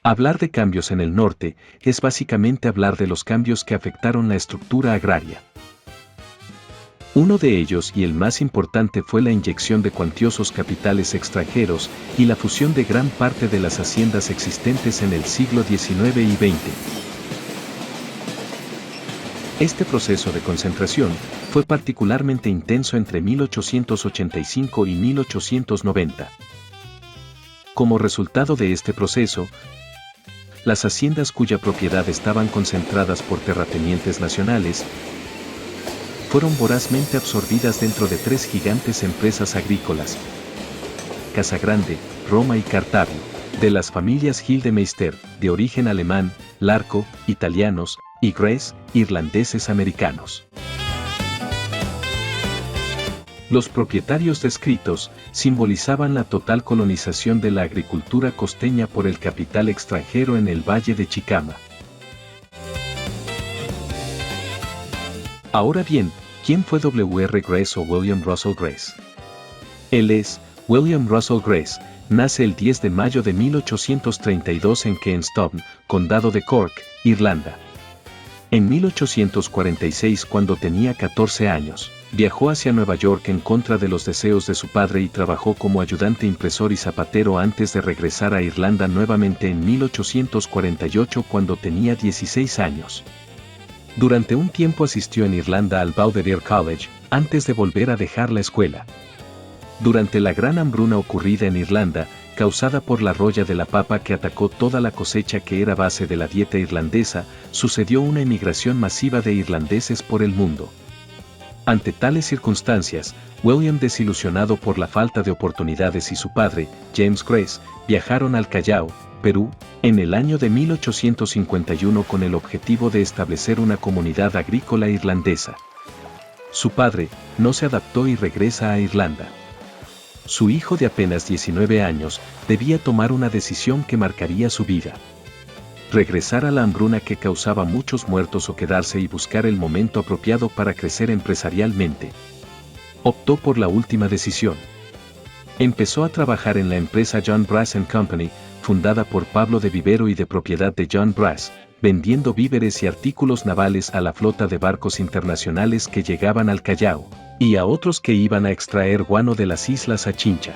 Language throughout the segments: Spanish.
Hablar de cambios en el norte es básicamente hablar de los cambios que afectaron la estructura agraria. Uno de ellos y el más importante fue la inyección de cuantiosos capitales extranjeros y la fusión de gran parte de las haciendas existentes en el siglo XIX y XX. Este proceso de concentración fue particularmente intenso entre 1885 y 1890. Como resultado de este proceso, las haciendas cuya propiedad estaban concentradas por terratenientes nacionales fueron vorazmente absorbidas dentro de tres gigantes empresas agrícolas: Casagrande, Roma y Cartago, de las familias Gildemeister, de origen alemán, Larco, italianos, y Gress, irlandeses americanos. Los propietarios descritos simbolizaban la total colonización de la agricultura costeña por el capital extranjero en el Valle de Chicama. Ahora bien, ¿quién fue W.R. Gress o William Russell Gress? Él es William Russell Gress. Nace el 10 de mayo de 1832 en Kenstone, condado de Cork, Irlanda. En 1846, cuando tenía 14 años, viajó hacia Nueva York en contra de los deseos de su padre y trabajó como ayudante impresor y zapatero antes de regresar a Irlanda nuevamente en 1848 cuando tenía 16 años. Durante un tiempo asistió en Irlanda al Balvedere College, antes de volver a dejar la escuela. Durante la gran hambruna ocurrida en Irlanda, causada por la roya de la papa que atacó toda la cosecha que era base de la dieta irlandesa, sucedió una emigración masiva de irlandeses por el mundo. Ante tales circunstancias, William, desilusionado por la falta de oportunidades, y su padre, James Gress, viajaron al Callao, Perú, en el año de 1851 con el objetivo de establecer una comunidad agrícola irlandesa. Su padre no se adaptó y regresa a Irlanda. Su hijo de apenas 19 años debía tomar una decisión que marcaría su vida: regresar a la hambruna que causaba muchos muertos o quedarse y buscar el momento apropiado para crecer empresarialmente. Optó por la última decisión. Empezó a trabajar en la empresa John Brass & Company, fundada por Pablo de Vivero y de propiedad de John Brass, vendiendo víveres y artículos navales a la flota de barcos internacionales que llegaban al Callao, y a otros que iban a extraer guano de las islas a Chincha.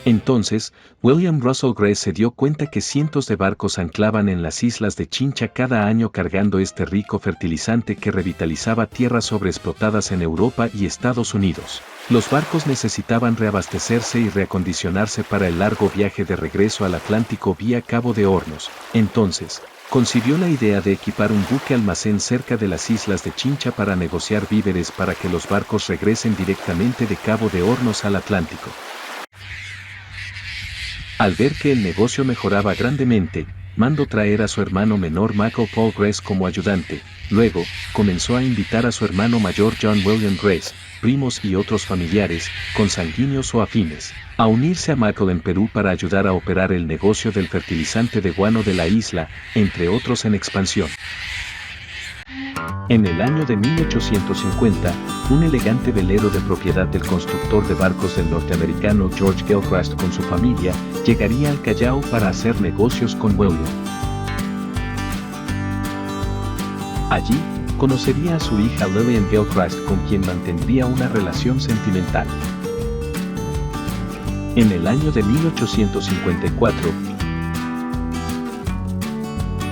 Entonces, William Russell Gress se dio cuenta que cientos de barcos anclaban en las islas de Chincha cada año cargando este rico fertilizante que revitalizaba tierras sobreexplotadas en Europa y Estados Unidos. Los barcos necesitaban reabastecerse y reacondicionarse para el largo viaje de regreso al Atlántico vía Cabo de Hornos. Entonces, concibió la idea de equipar un buque almacén cerca de las islas de Chincha para negociar víveres para que los barcos regresen directamente de Cabo de Hornos al Atlántico. Al ver que el negocio mejoraba grandemente, mandó traer a su hermano menor Michael Paul Gress como ayudante. Luego, comenzó a invitar a su hermano mayor John William Gress, primos y otros familiares, consanguíneos o afines, a unirse a Michael en Perú para ayudar a operar el negocio del fertilizante de guano de la isla, entre otros en expansión. En el año de 1850, un elegante velero de propiedad del constructor de barcos del norteamericano George Gilchrist con su familia llegaría al Callao para hacer negocios con William. Allí, conocería a su hija Lillian Gilchrist, con quien mantendría una relación sentimental. En el año de 1854,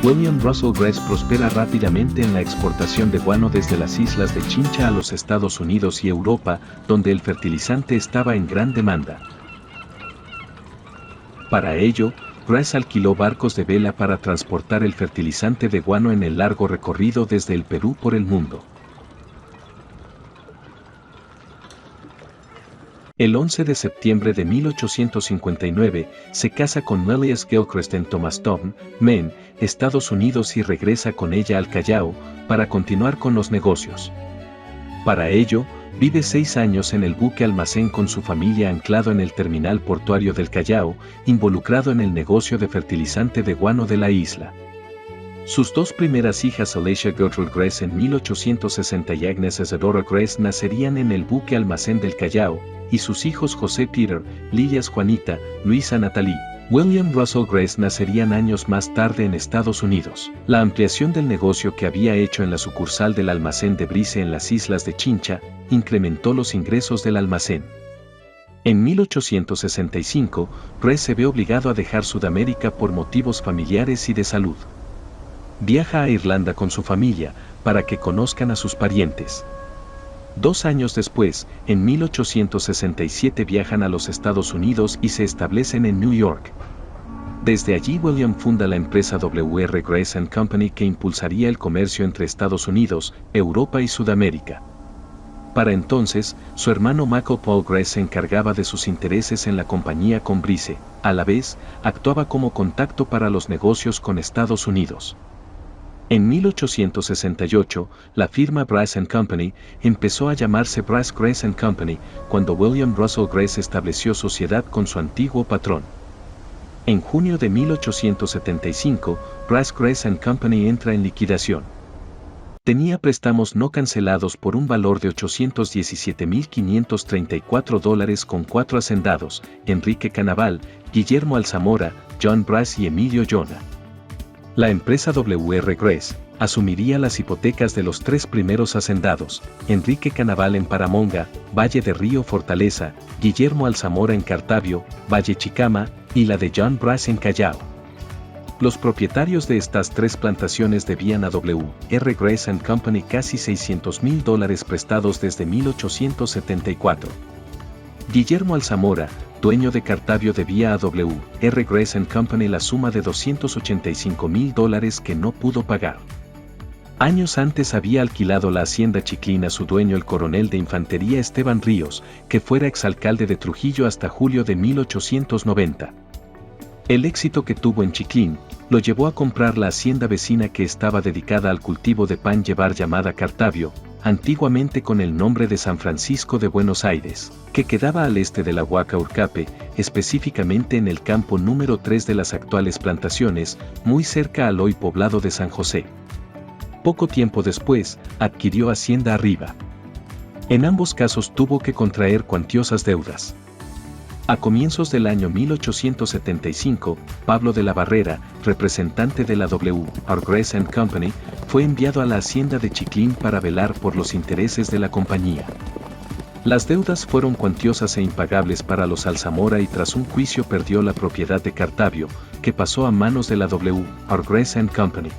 William Russell Gress prospera rápidamente en la exportación de guano desde las islas de Chincha a los Estados Unidos y Europa, donde el fertilizante estaba en gran demanda. Para ello, Gress alquiló barcos de vela para transportar el fertilizante de guano en el largo recorrido desde el Perú por el mundo. El 11 de septiembre de 1859, se casa con Elias Gilchrist en Thomastown, Maine, Estados Unidos, y regresa con ella al Callao, para continuar con los negocios. Para ello, vive 6 años en el buque almacén con su familia anclado en el terminal portuario del Callao, involucrado en el negocio de fertilizante de guano de la isla. Sus dos primeras hijas, Alicia Gertrude Gress en 1860 y Agnes Isadora Gress, nacerían en el buque almacén del Callao, y sus hijos José Peter, Lilias Juanita, Luisa Natalie, William Russell Grace nacerían años más tarde en Estados Unidos. La ampliación del negocio que había hecho en la sucursal del almacén de Brice en las islas de Chincha incrementó los ingresos del almacén. En 1865, Grace se ve obligado a dejar Sudamérica por motivos familiares y de salud. Viaja a Irlanda con su familia para que conozcan a sus parientes. 2 años después, en 1867 viajan a los Estados Unidos y se establecen en New York. Desde allí William funda la empresa W.R. Grace & Company que impulsaría el comercio entre Estados Unidos, Europa y Sudamérica. Para entonces, su hermano Michael Paul Grace se encargaba de sus intereses en la compañía con Brice, a la vez, actuaba como contacto para los negocios con Estados Unidos. En 1868, la firma Brice & Company empezó a llamarse Brice Grace & Company cuando William Russell Grace estableció sociedad con su antiguo patrón. En junio de 1875, Brice Grace & Company entra en liquidación. Tenía préstamos no cancelados por un valor de $817,534 con 4 hacendados, Enrique Canaval, Guillermo Alzamora, John Brice y Emilio Yona. La empresa W.R. Grace asumiría las hipotecas de los 3 primeros hacendados, Enrique Canaval en Paramonga, Valle de Río Fortaleza, Guillermo Alzamora en Cartavio, Valle Chicama, y la de John Brice en Callao. Los propietarios de estas 3 plantaciones debían a W.R. Grace & Company casi $600,000 prestados desde 1874. Guillermo Alzamora, dueño de Cartavio, debía a W.R. Grace & Company la suma de $285,000 que no pudo pagar. Años antes había alquilado la hacienda Chiclín a su dueño el coronel de infantería Esteban Ríos, que fuera exalcalde de Trujillo hasta julio de 1890. El éxito que tuvo en Chiclín lo llevó a comprar la hacienda vecina que estaba dedicada al cultivo de pan llevar llamada Cartavio, antiguamente con el nombre de San Francisco de Buenos Aires, que quedaba al este de la Huaca Urcape, específicamente en el campo número 3 de las actuales plantaciones, muy cerca al hoy poblado de San José. Poco tiempo después, adquirió Hacienda Arriba. En ambos casos tuvo que contraer cuantiosas deudas. A comienzos del año 1875, Pablo de la Barrera, representante de la W.R. Grace & Company, fue enviado a la hacienda de Chiclín para velar por los intereses de la compañía. Las deudas fueron cuantiosas e impagables para los Alzamora y tras un juicio perdió la propiedad de Cartavio, que pasó a manos de la W.R. Grace & Company.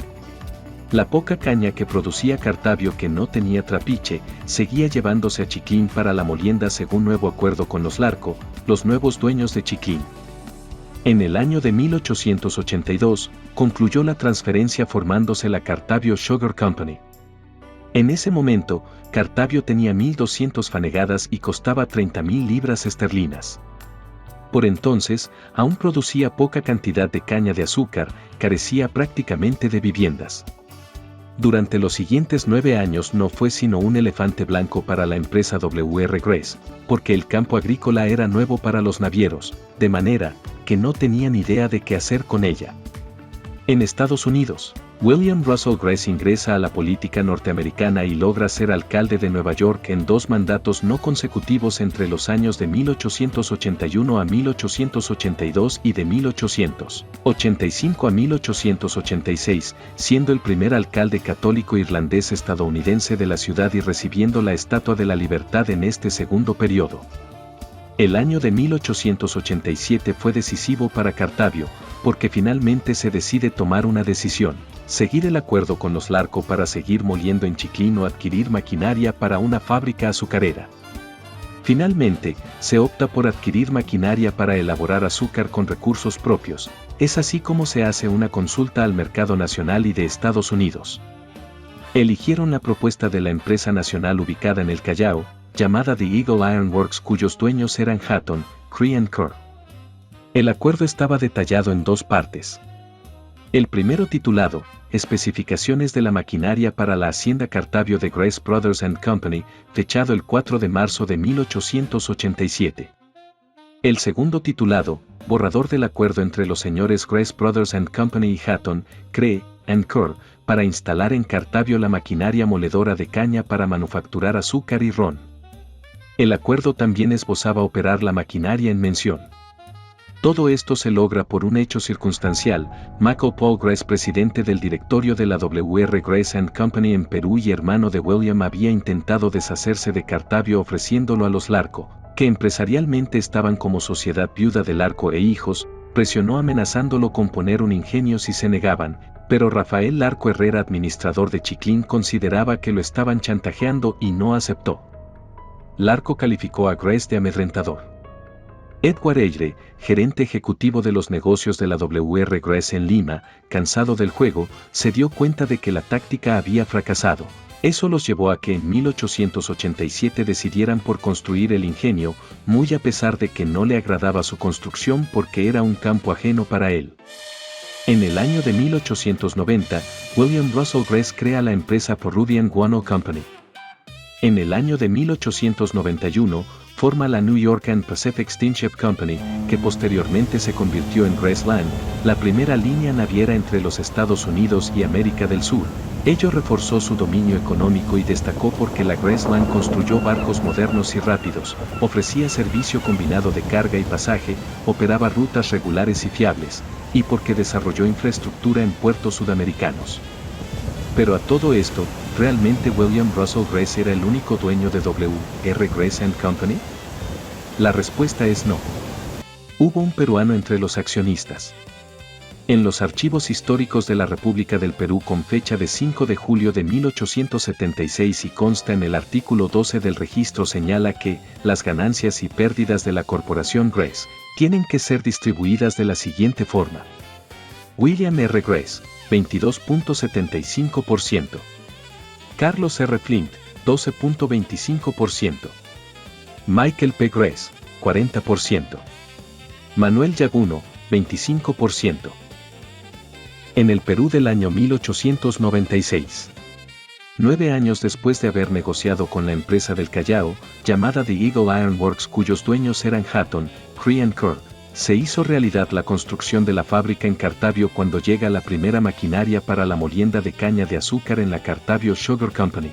La poca caña que producía Cartavio, que no tenía trapiche, seguía llevándose a Chiclín para la molienda según nuevo acuerdo con los Larco, los nuevos dueños de Chiclín. En el año de 1882, concluyó la transferencia formándose la Cartavio Sugar Company. En ese momento, Cartavio tenía 1.200 fanegadas y costaba 30,000 libras esterlinas. Por entonces, aún producía poca cantidad de caña de azúcar, carecía prácticamente de viviendas. Durante los siguientes 9 años no fue sino un elefante blanco para la empresa W.R. Grace, porque el campo agrícola era nuevo para los navieros, de manera que no tenían idea de qué hacer con ella. En Estados Unidos, William Russell Grace ingresa a la política norteamericana y logra ser alcalde de Nueva York en 2 mandatos no consecutivos entre los años de 1881 a 1882 y de 1885 a 1886, siendo el primer alcalde católico irlandés estadounidense de la ciudad y recibiendo la Estatua de la Libertad en este segundo periodo. El año de 1887 fue decisivo para Cartavio, porque finalmente se decide tomar una decisión: seguir el acuerdo con los Larco para seguir moliendo en Chiclín o adquirir maquinaria para una fábrica azucarera. Finalmente, se opta por adquirir maquinaria para elaborar azúcar con recursos propios. Es así como se hace una consulta al mercado nacional y de Estados Unidos. Eligieron la propuesta de la empresa nacional ubicada en el Callao, llamada The Eagle Iron Works, cuyos dueños eran Hatton, Cree & Kerr. El acuerdo estaba detallado en 2 partes. El primero, titulado Especificaciones de la maquinaria para la hacienda Cartavio de Grace Brothers & Company, fechado el 4 de marzo de 1887. El segundo, titulado Borrador del acuerdo entre los señores Grace Brothers & Company y Hatton, Cree & Kerr, para instalar en Cartavio la maquinaria moledora de caña para manufacturar azúcar y ron. El acuerdo también esbozaba operar la maquinaria en mención. Todo esto se logra por un hecho circunstancial. Michael Paul Grace, presidente del directorio de la W.R. Grace & Company en Perú y hermano de William, había intentado deshacerse de Cartavio ofreciéndolo a los Larco, que empresarialmente estaban como sociedad viuda de Larco e hijos, presionó amenazándolo con poner un ingenio si se negaban, pero Rafael Larco Herrera, administrador de Chiclín, consideraba que lo estaban chantajeando y no aceptó. Larco calificó a Grace de amedrentador. Edward Eyre, gerente ejecutivo de los negocios de la W.R. Grace en Lima, cansado del juego, se dio cuenta de que la táctica había fracasado. Eso los llevó a que en 1887 decidieran por construir el ingenio, muy a pesar de que no le agradaba su construcción porque era un campo ajeno para él. En el año de 1890, William Russell Grace crea la empresa Peruvian Guano Company. En el año de 1891, forma la New York and Pacific Steamship Company, que posteriormente se convirtió en Graceland, la primera línea naviera entre los Estados Unidos y América del Sur. Ello reforzó su dominio económico y destacó porque la Graceland construyó barcos modernos y rápidos, ofrecía servicio combinado de carga y pasaje, operaba rutas regulares y fiables, y porque desarrolló infraestructura en puertos sudamericanos. Pero a todo esto, ¿realmente William Russell Grace era el único dueño de W.R. Grace & Company? La respuesta es no. Hubo un peruano entre los accionistas. En los archivos históricos de la República del Perú con fecha de 5 de julio de 1876 y consta en el artículo 12 del registro, señala que las ganancias y pérdidas de la corporación Grace tienen que ser distribuidas de la siguiente forma. William R. Grace, 22.75%. Carlos R. Flint, 12.25%. Michael P. Grace, 40%. Manuel Yaguno, 25%. En el Perú del año 1896. 9 años después de haber negociado con la empresa del Callao, llamada The Eagle Iron Works, cuyos dueños eran Hatton, Cree & Kerr, se hizo realidad la construcción de la fábrica en Cartavio cuando llega la primera maquinaria para la molienda de caña de azúcar en la Cartavio Sugar Company.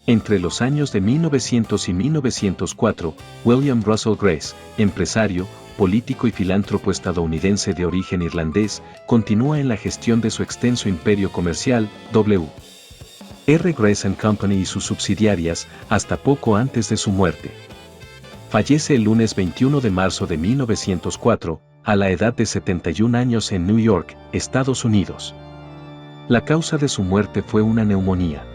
Entre los años de 1900 y 1904, William Russell Grace, empresario, político y filántropo estadounidense de origen irlandés, continúa en la gestión de su extenso imperio comercial, W.R. Grace & Company y sus subsidiarias, hasta poco antes de su muerte. Fallece el lunes 21 de marzo de 1904, a la edad de 71 años en New York, Estados Unidos. La causa de su muerte fue una neumonía.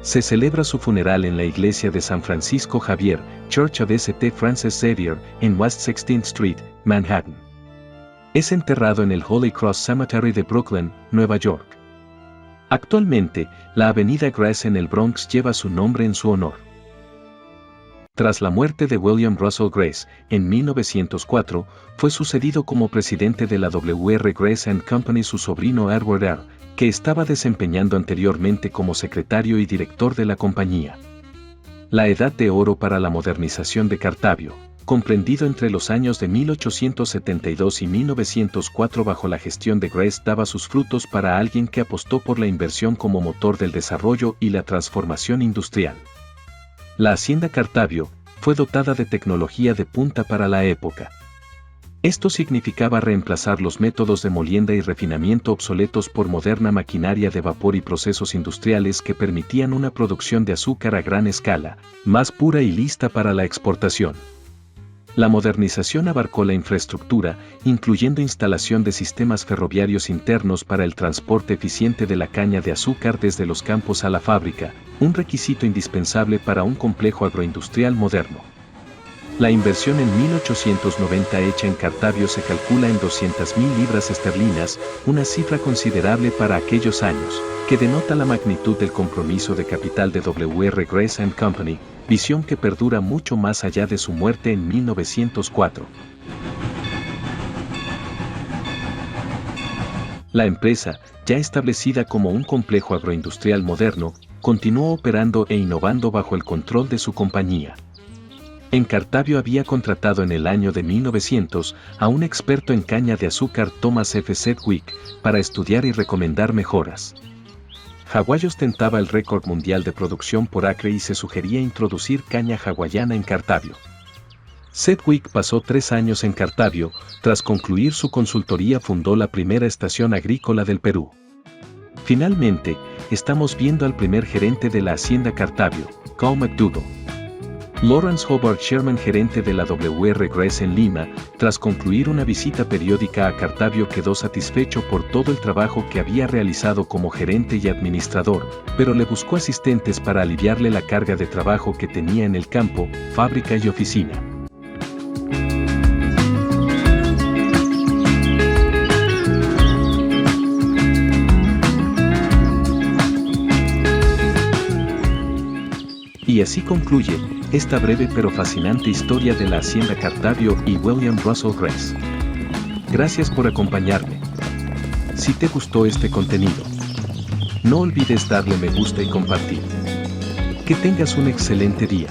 Se celebra su funeral en la iglesia de San Francisco Javier, Church of St. Francis Xavier, en West 16th Street, Manhattan. Es enterrado en el Holy Cross Cemetery de Brooklyn, Nueva York. Actualmente, la avenida Grace en el Bronx lleva su nombre en su honor. Tras la muerte de William Russell Grace, en 1904, fue sucedido como presidente de la W.R. Grace & Company su sobrino Edward R., que estaba desempeñando anteriormente como secretario y director de la compañía. La edad de oro para la modernización de Cartavio, comprendido entre los años de 1872 y 1904 bajo la gestión de Grace, daba sus frutos para alguien que apostó por la inversión como motor del desarrollo y la transformación industrial. La hacienda Cartavio fue dotada de tecnología de punta para la época. Esto significaba reemplazar los métodos de molienda y refinamiento obsoletos por moderna maquinaria de vapor y procesos industriales que permitían una producción de azúcar a gran escala, más pura y lista para la exportación. La modernización abarcó la infraestructura, incluyendo instalación de sistemas ferroviarios internos para el transporte eficiente de la caña de azúcar desde los campos a la fábrica, un requisito indispensable para un complejo agroindustrial moderno. La inversión en 1890 hecha en Cartavio se calcula en 200.000 libras esterlinas, una cifra considerable para aquellos años, que denota la magnitud del compromiso de capital de W.R. Grace & Company, visión que perdura mucho más allá de su muerte en 1904. La empresa, ya establecida como un complejo agroindustrial moderno, continuó operando e innovando bajo el control de su compañía. En Cartavio había contratado en el año de 1900 a un experto en caña de azúcar, Thomas F. Sedgwick, para estudiar y recomendar mejoras. Hawái ostentaba el récord mundial de producción por acre y se sugería introducir caña hawaiana en Cartavio. Sedgwick pasó 3 años en Cartavio, tras concluir su consultoría fundó la primera estación agrícola del Perú. Finalmente, estamos viendo al primer gerente de la Hacienda Cartavio, Carl McDougall. Lawrence Hobart Sherman, gerente de la W.R. Grace en Lima, tras concluir una visita periódica a Cartavio quedó satisfecho por todo el trabajo que había realizado como gerente y administrador, pero le buscó asistentes para aliviarle la carga de trabajo que tenía en el campo, fábrica y oficina. Y así concluye esta breve pero fascinante historia de la Hacienda Cartavio y William Russell Grace. Gracias por acompañarme. Si te gustó este contenido, no olvides darle me gusta y compartir. Que tengas un excelente día.